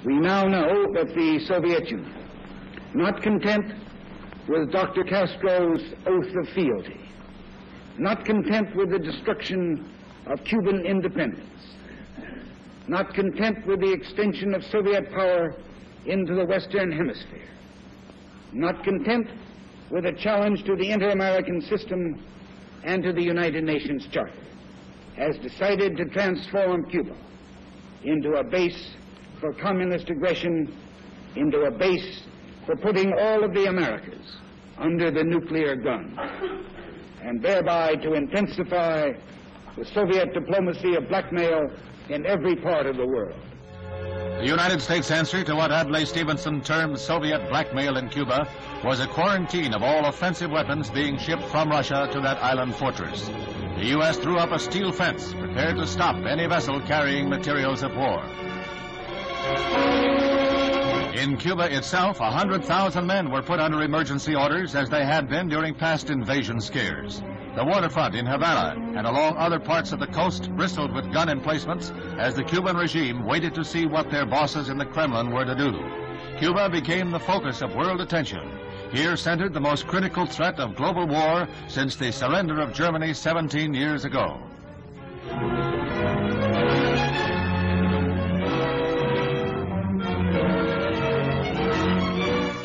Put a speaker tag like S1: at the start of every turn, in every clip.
S1: We now know that the Soviet Union, not content with Dr. Castro's oath of fealty, not content with the destruction of Cuban independence, not content with the extension of Soviet power into the Western Hemisphere, not content with a challenge to the inter-American system and to the United Nations Charter, has decided to transform Cuba into a base for communist aggression, into a base for putting all of the Americas under the nuclear gun, and thereby to intensify the Soviet diplomacy of blackmail in every part of the world.
S2: The United States' answer to what Adlai Stevenson termed Soviet blackmail in Cuba was a quarantine of all offensive weapons being shipped from Russia to that island fortress. The U.S. threw up a steel fence, prepared to stop any vessel carrying materials of war. In Cuba itself, 100,000 men were put under emergency orders, as they had been during past invasion scares. The waterfront in Havana and along other parts of the coast bristled with gun emplacements as the Cuban regime waited to see what their bosses in the Kremlin were to do. Cuba became the focus of world attention. Here centered the most critical threat of global war since the surrender of Germany 17 years ago.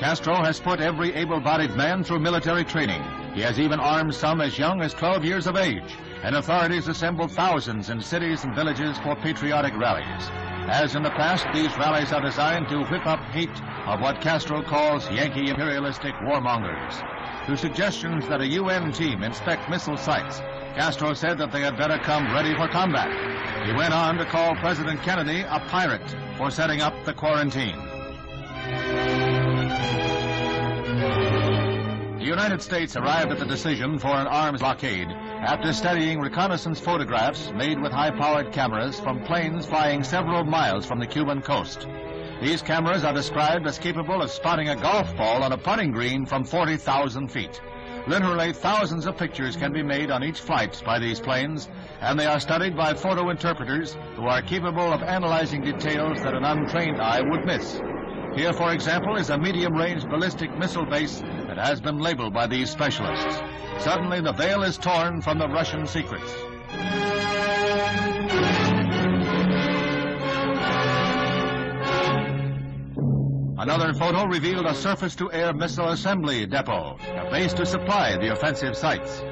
S2: Castro has put every able-bodied man through military training. He has even armed some as young as 12 years of age, and authorities assembled thousands in cities and villages for patriotic rallies. As in the past, these rallies are designed to whip up hate of what Castro calls Yankee imperialistic warmongers. To suggestions that a UN team inspect missile sites, Castro said that they had better come ready for combat. He went on to call President Kennedy a pirate for setting up the quarantine. The United States arrived at the decision for an arms blockade after studying reconnaissance photographs made with high-powered cameras from planes flying several miles from the Cuban coast. These cameras are described as capable of spotting a golf ball on a putting green from 40,000 feet. Literally, thousands of pictures can be made on each flight by these planes, and they are studied by photo interpreters who are capable of analyzing details that an untrained eye would miss. Here, for example, is a medium-range ballistic missile base that has been labeled by these specialists. Suddenly, the veil is torn from the Russian secrets. Another photo revealed a surface-to-air missile assembly depot, a base to supply the offensive sites.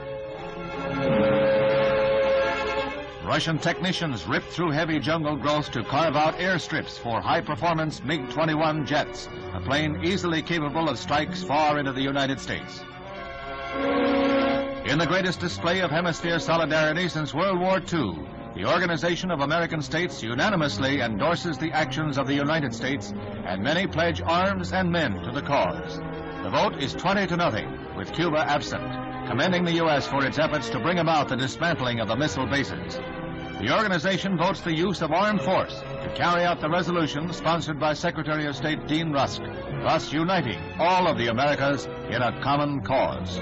S2: Russian technicians ripped through heavy jungle growth to carve out airstrips for high-performance MiG-21 jets, a plane easily capable of strikes far into the United States. In the greatest display of hemisphere solidarity since World War II, the Organization of American States unanimously endorses the actions of the United States, and many pledge arms and men to the cause. The vote is 20-0, with Cuba absent, commending the U.S. for its efforts to bring about the dismantling of the missile bases. The organization votes the use of armed force to carry out the resolution sponsored by Secretary of State Dean Rusk, thus uniting all of the Americas in a common cause.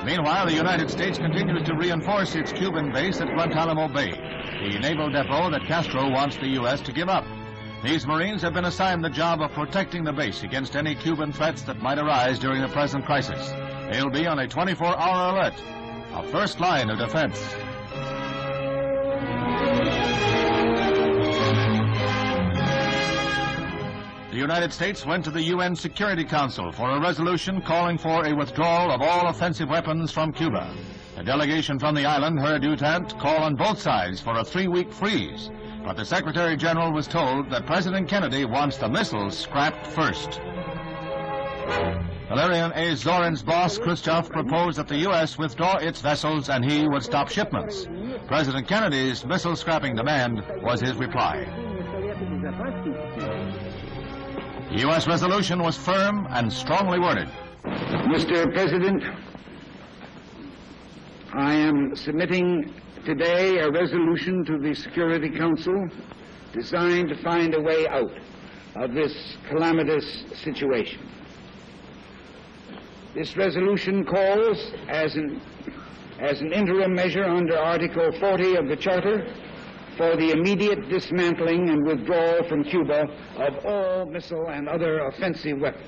S2: Meanwhile, the United States continues to reinforce its Cuban base at Guantanamo Bay, the naval depot that Castro wants the U.S. to give up. These Marines have been assigned the job of protecting the base against any Cuban threats that might arise during the present crisis. They'll be on a 24-hour alert, a first line of defense. The United States went to the UN Security Council for a resolution calling for a withdrawal of all offensive weapons from Cuba. A delegation from the island heard adjutant call on both sides for a 3-week freeze, but the Secretary General was told that President Kennedy wants the missiles scrapped first. Valerian A. Zorin's boss, Khrushchev, proposed that the U.S. withdraw its vessels and he would stop shipments. President Kennedy's missile scrapping demand was his reply. The U.S. resolution was firm and strongly worded.
S1: Mr. President, I am submitting today a resolution to the Security Council designed to find a way out of this calamitous situation. This resolution calls, as an interim measure under Article 40 of the Charter, for the immediate dismantling and withdrawal from Cuba of all missile and other offensive weapons.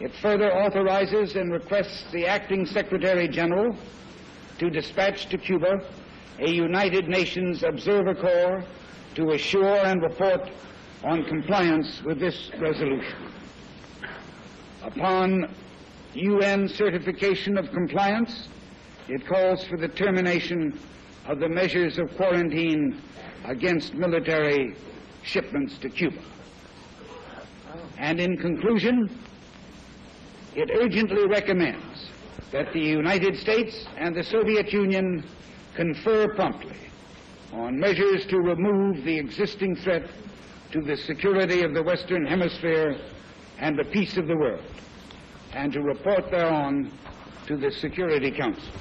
S1: It further authorizes and requests the Acting Secretary General to dispatch to Cuba a United Nations Observer Corps to assure and report on compliance with this resolution. Upon UN certification of compliance, it calls for the termination of the measures of quarantine against military shipments to Cuba. And in conclusion, it urgently recommends that the United States and the Soviet Union confer promptly on measures to remove the existing threat to the security of the Western Hemisphere and the peace of the world, and to report thereon to the Security Council.